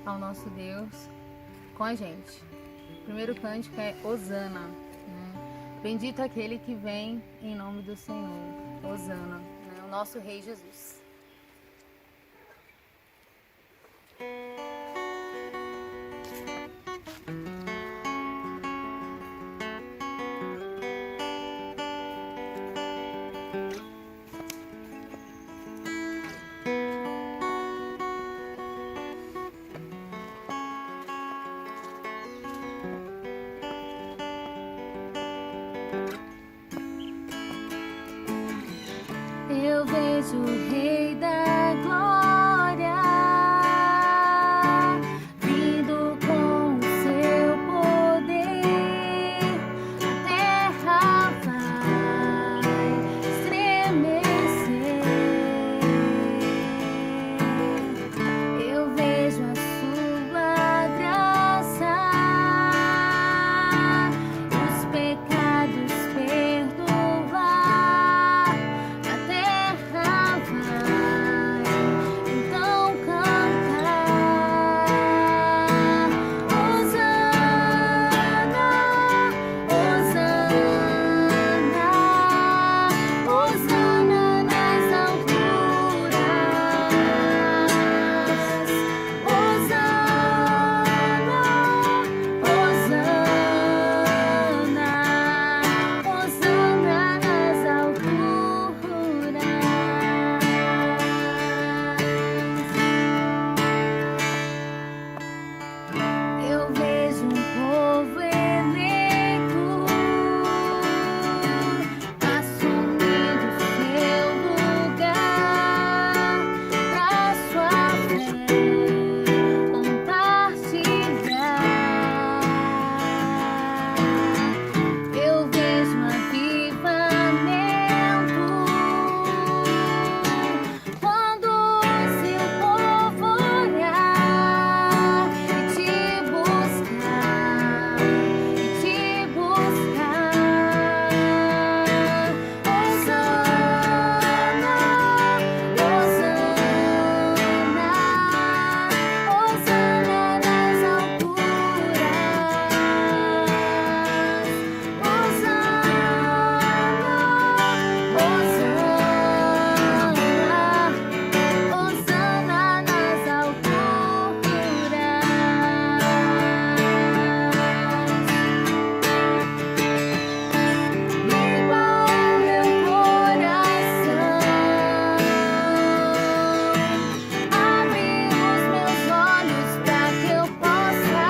ao nosso Deus com a gente. O primeiro cântico é Hosana, né? Bendito aquele que vem em nome do Senhor. Hosana, né? O nosso Rei Jesus. Eu vejo o Rei da Glória vindo com o seu poder. A terra vai estremecer. Eu vejo a sua graça, os pecados perdoar. Então cantar Hosana, Hosana, Hosana nas alturas, Hosana, Hosana, Hosana nas alturas. Eu vejo um povo eleito assumindo seu lugar pra sua fé compartilhar. Eu vejo um avivamento quando seu povo orar e te buscar, Hosana, Hosana, Hosana nas alturas, Hosana, Hosana nas alturas. Viva o meu coração, abre os meus olhos pra que eu possa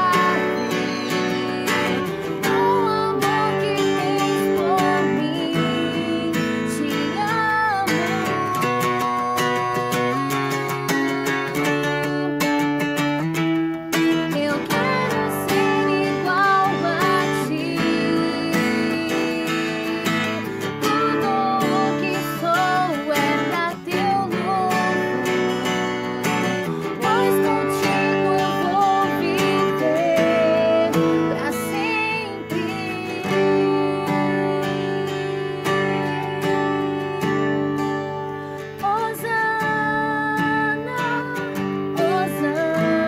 ver o amor que tens por mim. Te amo. Eu quero ser igual a ti. Tudo o que sou é pra teu louvor, pois contigo eu vou viver pra sempre. Hosana, Hosana,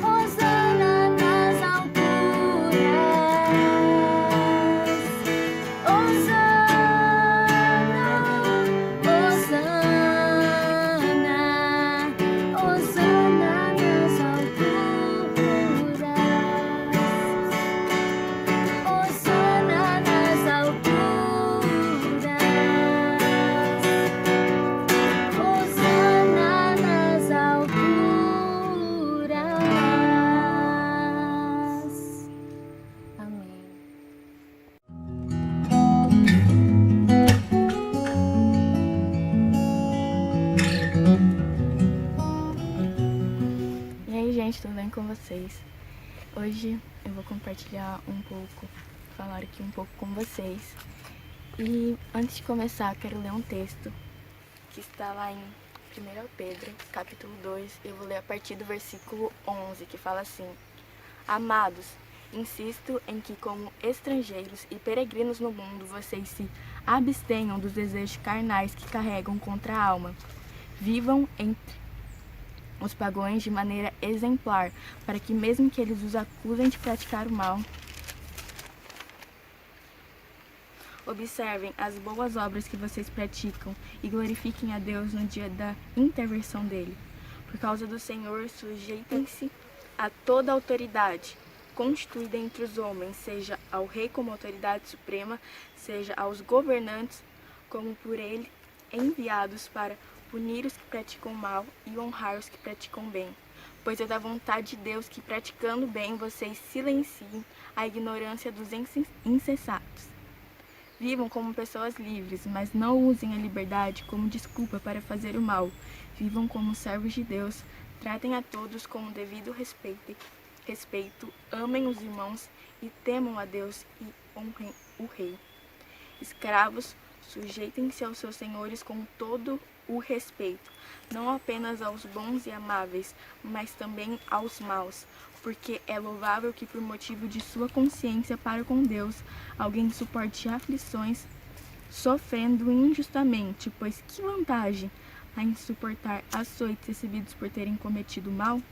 Hosana nas alturas, Hosana, Hosana, Hosana nas alturas, Hosana nas alturas, Hosana nas alturas. Amém. E aí, gente, tudo bem com vocês? Hoje eu vou compartilhar um pouco, falar aqui um pouco com vocês. E antes de começar, quero ler um texto que está lá em 1 Pedro, capítulo 2. Eu vou ler a partir do versículo 11, que fala assim: Amados, insisto em que, como estrangeiros e peregrinos no mundo, vocês se abstenham dos desejos carnais que carregam contra a alma. Vivam entre os pagãos de maneira exemplar, para que mesmo que eles os acusem de praticar o mal, observem as boas obras que vocês praticam e glorifiquem a Deus no dia da intervenção dele. Por causa do Senhor, sujeitem-se a toda autoridade constituída entre os homens, seja ao rei como autoridade suprema, seja aos governantes como por ele enviados para punir os que praticam mal e honrar os que praticam bem. Pois é da vontade de Deus que, praticando bem, vocês silenciem a ignorância dos insensatos. Vivam como pessoas livres, mas não usem a liberdade como desculpa para fazer o mal. Vivam como servos de Deus, tratem a todos com o devido respeito, amem os irmãos e temam a Deus e honrem o rei. Escravos, sujeitem-se aos seus senhores com todo o respeito, não apenas aos bons e amáveis, mas também aos maus, porque é louvável que por motivo de sua consciência para com Deus, alguém suporte aflições, sofrendo injustamente, pois que vantagem há em suportar açoites recebidos por terem cometido mal?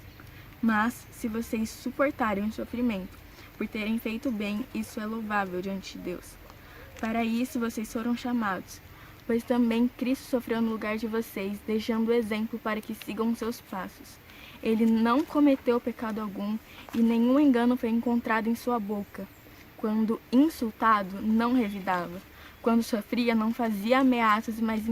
Mas, se vocês suportarem o sofrimento por terem feito bem, isso é louvável diante de Deus. Para isso vocês foram chamados, pois também Cristo sofreu no lugar de vocês, deixando exemplo para que sigam seus passos. Ele não cometeu pecado algum e nenhum engano foi encontrado em sua boca. Quando insultado, não revidava. Quando sofria, não fazia ameaças, mas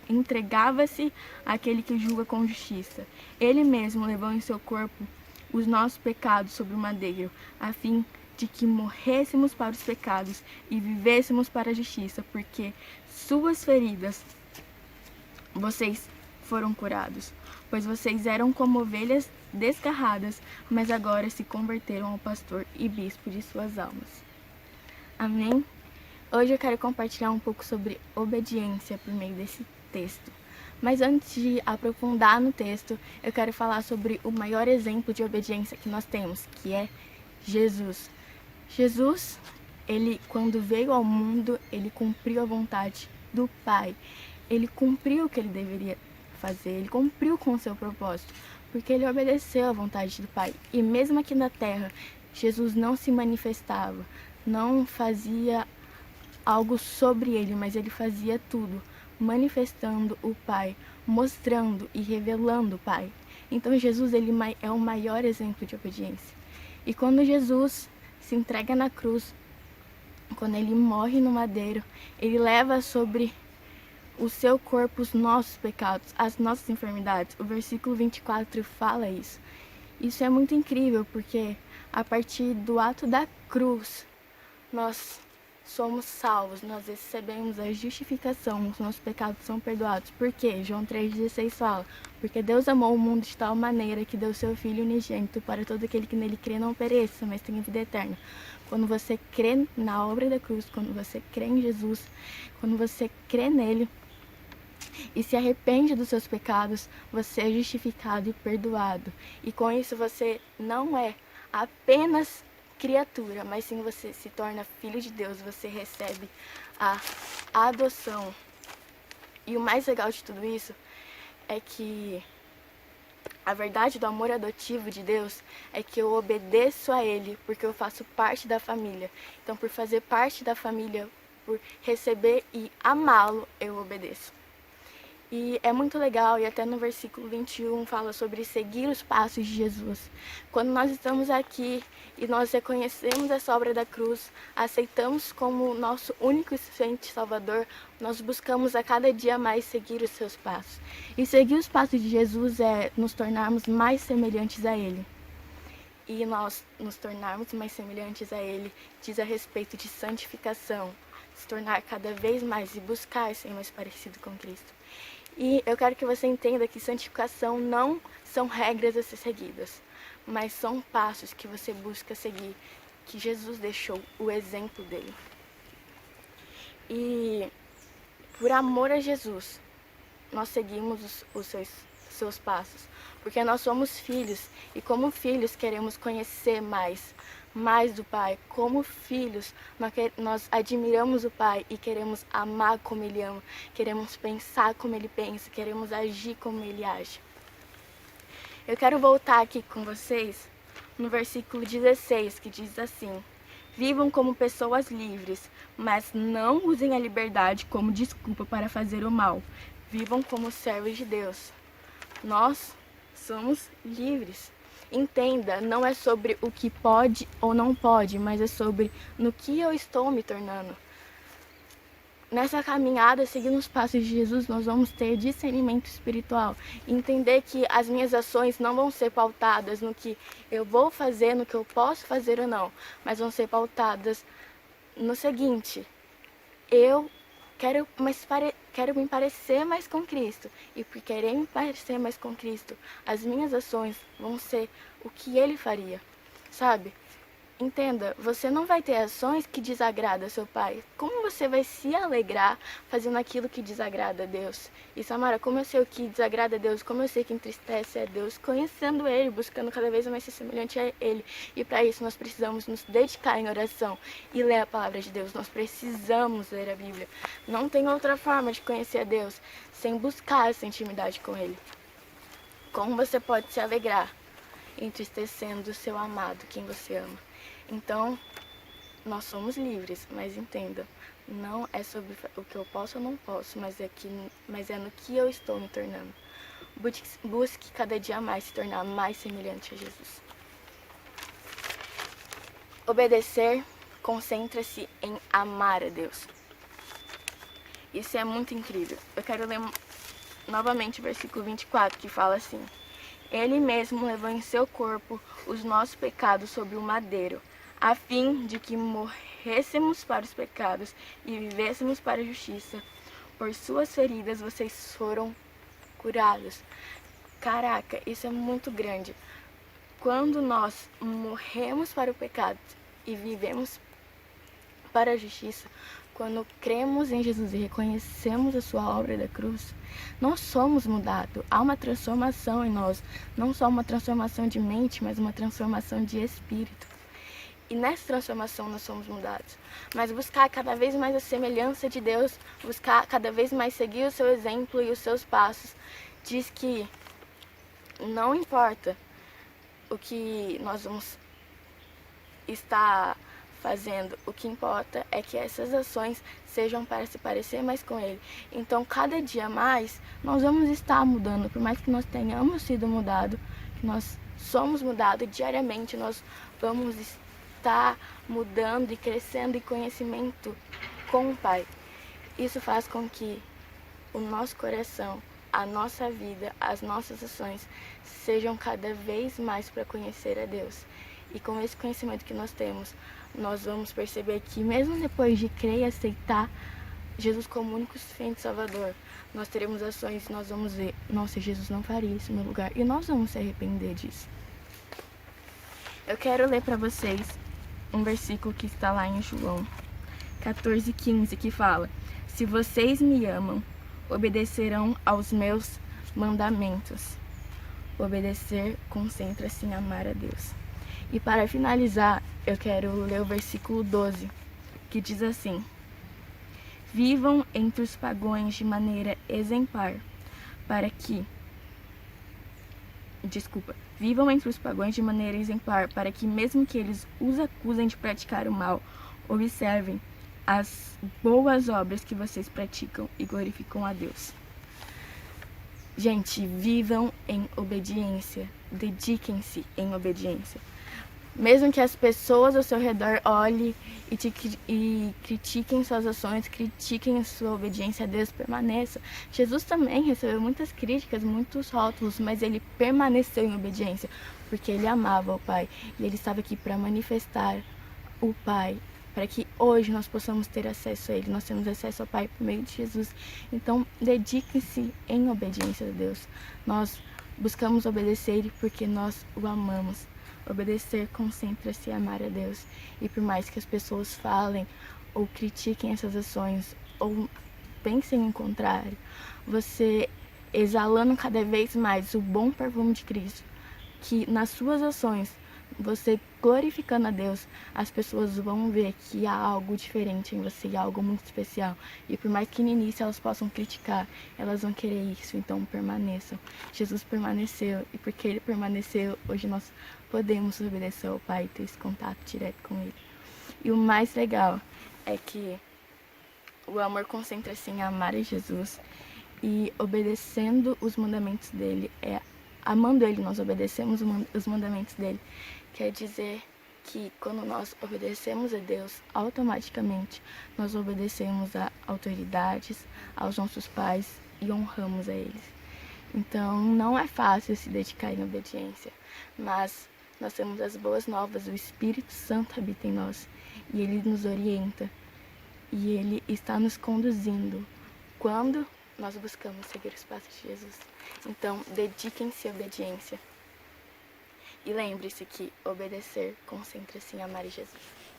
entregava-se àquele que julga com justiça. Ele mesmo levou em seu corpo os nossos pecados sobre o madeiro, a fim de que morrêssemos para os pecados e vivêssemos para a justiça, porque suas feridas vocês foram curados, pois vocês eram como ovelhas desgarradas, mas agora se converteram ao pastor e bispo de suas almas. Amém? Hoje eu quero compartilhar um pouco sobre obediência por meio desse texto. Mas antes de aprofundar no texto, eu quero falar sobre o maior exemplo de obediência que nós temos, que é Jesus. Jesus, ele quando veio ao mundo, ele cumpriu a vontade do Pai. Ele cumpriu o que ele deveria fazer, ele cumpriu com o seu propósito, porque ele obedeceu à vontade do Pai. E mesmo aqui na terra, Jesus não se manifestava, não fazia algo sobre ele, mas ele fazia tudo, manifestando o Pai, mostrando e revelando o Pai. Então Jesus ele é o maior exemplo de obediência. E quando Jesus se entrega na cruz, quando ele morre no madeiro, ele leva sobre o seu corpo os nossos pecados, as nossas enfermidades. O versículo 24 fala isso. Isso é muito incrível, porque a partir do ato da cruz, nós somos salvos, nós recebemos a justificação, os nossos pecados são perdoados. Por quê? João 3,16 fala: porque Deus amou o mundo de tal maneira que deu seu Filho unigênito para todo aquele que nele crê não pereça, mas tenha vida eterna. Quando você crê na obra da cruz, quando você crê em Jesus, quando você crê nele e se arrepende dos seus pecados, você é justificado e perdoado. E com isso você não é apenas criatura, mas sim você se torna filho de Deus, você recebe a adoção. E o mais legal de tudo isso é que a verdade do amor adotivo de Deus é que eu obedeço a Ele porque eu faço parte da família. Então, por fazer parte da família, por receber e amá-lo, eu obedeço. E é muito legal, e até no versículo 21 fala sobre seguir os passos de Jesus. Quando nós estamos aqui e nós reconhecemos essa obra da cruz, aceitamos como nosso único e suficiente Salvador, nós buscamos a cada dia mais seguir os seus passos. E seguir os passos de Jesus é nos tornarmos mais semelhantes a Ele. E nós nos tornarmos mais semelhantes a Ele diz a respeito de santificação, se tornar cada vez mais e buscar ser mais parecido com Cristo. E eu quero que você entenda que santificação não são regras a ser seguidas, mas são passos que você busca seguir, que Jesus deixou o exemplo dele. E por amor a Jesus, nós seguimos os seus passos, porque nós somos filhos e como filhos queremos conhecer mais do Pai. Como filhos, nós admiramos o Pai e queremos amar como Ele ama, queremos pensar como Ele pensa, queremos agir como Ele age. Eu quero voltar aqui com vocês no versículo 16, que diz assim: vivam como pessoas livres, mas não usem a liberdade como desculpa para fazer o mal. Vivam como servos de Deus. Nós somos livres. Entenda, não é sobre o que pode ou não pode, mas é sobre no que eu estou me tornando. Nessa caminhada, seguindo os passos de Jesus, nós vamos ter discernimento espiritual. Entender que as minhas ações não vão ser pautadas no que eu vou fazer, no que eu posso fazer ou não, mas vão ser pautadas no seguinte: eu quero me parecer mais com Cristo. E por querer me parecer mais com Cristo, as minhas ações vão ser o que Ele faria, sabe? Entenda, você não vai ter ações que desagradam seu pai. Como você vai se alegrar fazendo aquilo que desagrada a Deus? E Samara, como eu sei o que desagrada a Deus, como eu sei que entristece a Deus, conhecendo Ele, buscando cada vez mais ser semelhante a Ele. E para isso nós precisamos nos dedicar em oração e ler a palavra de Deus. Nós precisamos ler a Bíblia. Não tem outra forma de conhecer a Deus sem buscar essa intimidade com Ele. Como você pode se alegrar entristecendo o seu amado, quem você ama? Então, nós somos livres, mas entenda, não é sobre o que eu posso ou não posso, mas é no que eu estou me tornando. Busque cada dia mais se tornar mais semelhante a Jesus. Obedecer concentra-se em amar a Deus. Isso é muito incrível. Eu quero ler novamente o versículo 24, que fala assim: Ele mesmo levou em seu corpo os nossos pecados sobre o madeiro, a fim de que morrêssemos para os pecados e vivêssemos para a justiça. Por suas feridas vocês foram curados. Caraca, isso é muito grande. Quando nós morremos para o pecado e vivemos para a justiça, quando cremos em Jesus e reconhecemos a sua obra da cruz, nós somos mudados. Há uma transformação em nós, não só uma transformação de mente, mas uma transformação de espírito. E nessa transformação nós somos mudados. Mas buscar cada vez mais a semelhança de Deus, buscar cada vez mais seguir o seu exemplo e os seus passos, diz que não importa o que nós vamos estar fazendo, o que importa é que essas ações sejam para se parecer mais com Ele. Então, cada dia mais, nós vamos estar mudando, por mais que nós tenhamos sido mudados, que nós somos mudados diariamente, nós vamos estar mudando e crescendo em conhecimento com o Pai. Isso faz com que o nosso coração, a nossa vida, as nossas ações sejam cada vez mais para conhecer a Deus. E com esse conhecimento que nós temos, nós vamos perceber que mesmo depois de crer e aceitar Jesus como único suficiente Salvador, nós teremos ações e nós vamos ver: nossa, Jesus não faria isso no meu lugar. E nós vamos se arrepender disso. Eu quero ler para vocês um versículo que está lá em João 14:15, que fala: se vocês me amam, obedecerão aos meus mandamentos. Obedecer concentra-se em amar a Deus. E para finalizar, eu quero ler o versículo 12, que diz assim: vivam entre os pagãos de maneira exemplar, vivam entre os pagãos de maneira exemplar, para que mesmo que eles os acusem de praticar o mal, observem as boas obras que vocês praticam e glorificam a Deus. Gente, vivam em obediência, dediquem-se em obediência. Mesmo que as pessoas ao seu redor olhem e critiquem suas ações, critiquem a sua obediência a Deus, permaneça. Jesus também recebeu muitas críticas, muitos rótulos, mas ele permaneceu em obediência, porque ele amava o Pai. E ele estava aqui para manifestar o Pai, para que hoje nós possamos ter acesso a Ele. Nós temos acesso ao Pai por meio de Jesus. Então, dediquem-se em obediência a Deus. Nós buscamos obedecer porque nós o amamos. Obedecer concentra-se em amar a Deus. E por mais que as pessoas falem ou critiquem essas ações ou pensem o contrário, você exalando cada vez mais o bom perfume de Cristo, que nas suas ações você glorificando a Deus, as pessoas vão ver que há algo diferente em você, algo muito especial. E por mais que no início elas possam criticar, elas vão querer isso, então permaneçam. Jesus permaneceu, e porque ele permaneceu, hoje nós podemos obedecer ao Pai e ter esse contato direto com ele. E o mais legal é que o amor concentra-se em amar a Jesus e obedecendo os mandamentos dele. Amando ele, nós obedecemos os mandamentos dele. Quer dizer que quando nós obedecemos a Deus, automaticamente nós obedecemos a autoridades, aos nossos pais e honramos a eles. Então não é fácil se dedicar em obediência, mas nós temos as boas novas, o Espírito Santo habita em nós e ele nos orienta e ele está nos conduzindo quando nós buscamos seguir os passos de Jesus. Então, dediquem-se à obediência. E lembre-se que obedecer concentra-se em amar Jesus.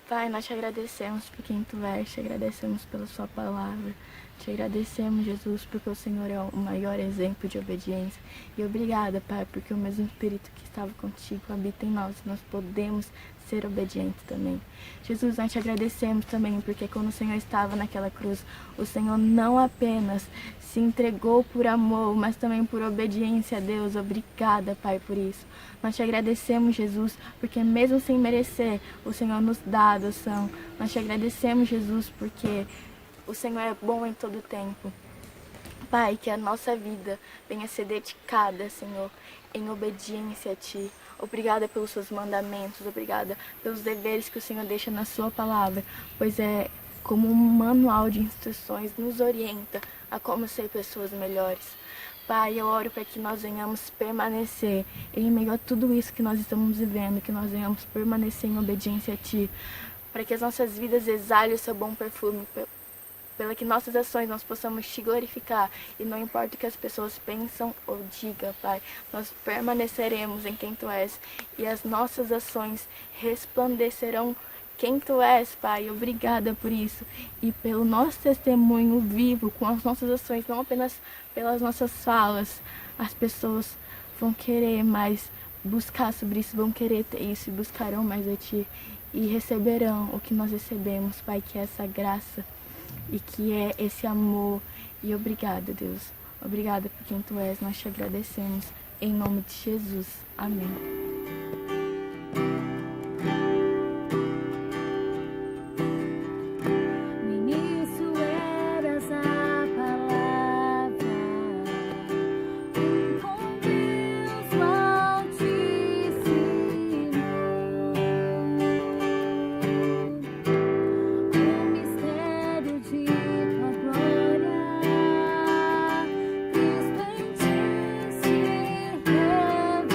Pai, nós te agradecemos por quem tu és, te agradecemos pela sua palavra, te agradecemos, Jesus, porque o Senhor é o maior exemplo de obediência. E obrigada, Pai, porque o mesmo Espírito que estava contigo habita em nós, nós podemos ser obedientes também. Jesus, nós te agradecemos também, porque quando o Senhor estava naquela cruz, o Senhor não apenas se entregou por amor, mas também por obediência a Deus. Obrigada, Pai, por isso. Nós te agradecemos, Jesus, porque mesmo sem merecer, o Senhor nos dá a adoção. Nós te agradecemos, Jesus, porque o Senhor é bom em todo tempo. Pai, que a nossa vida venha a ser dedicada, Senhor, em obediência a Ti. Obrigada pelos Seus mandamentos, obrigada pelos deveres que o Senhor deixa na Sua palavra, pois é como um manual de instruções, nos orienta a como ser pessoas melhores. Pai, eu oro para que nós venhamos permanecer em meio a tudo isso que nós estamos vivendo, que nós venhamos permanecer em obediência a Ti, para que as nossas vidas exalem o Seu bom perfume, pela que nossas ações nós possamos te glorificar e não importa o que as pessoas pensam ou digam, Pai, nós permaneceremos em quem Tu és e as nossas ações resplandecerão quem Tu és, Pai. Obrigada por isso e pelo nosso testemunho vivo com as nossas ações, não apenas pelas nossas falas. As pessoas vão querer mais buscar sobre isso, vão querer ter isso e buscarão mais a Ti e receberão o que nós recebemos, Pai, que é essa graça e que é esse amor. E obrigada, Deus. Obrigada por quem Tu és. Nós te agradecemos. Em nome de Jesus. Amém. Cristo em ti se revelou.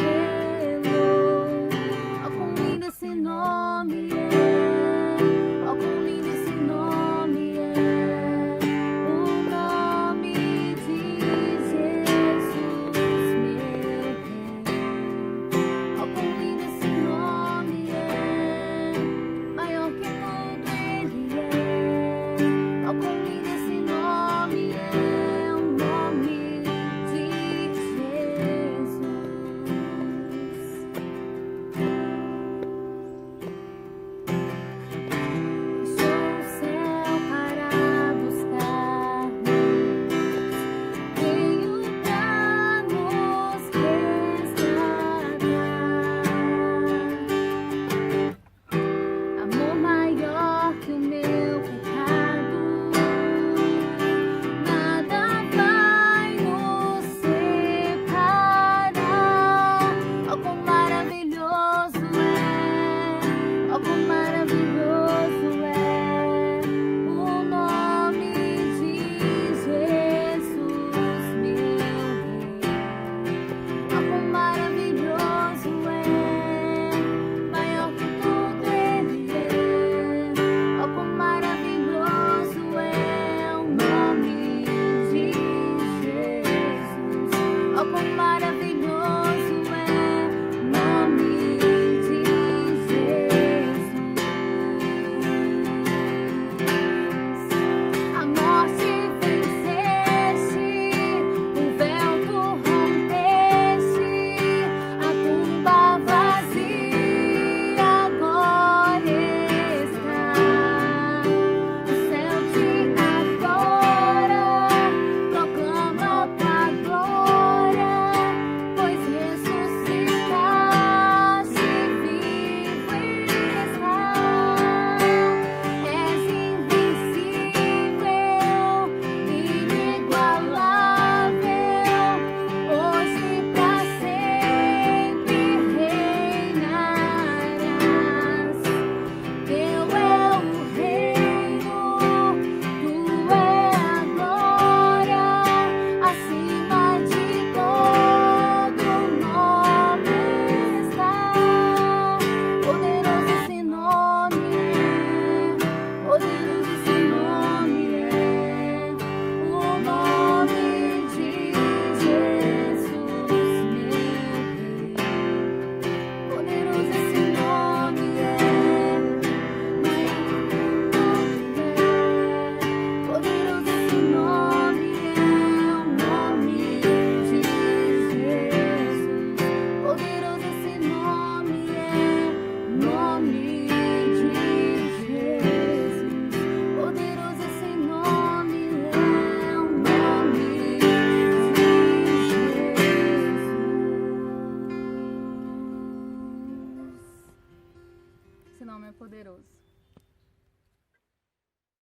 o nome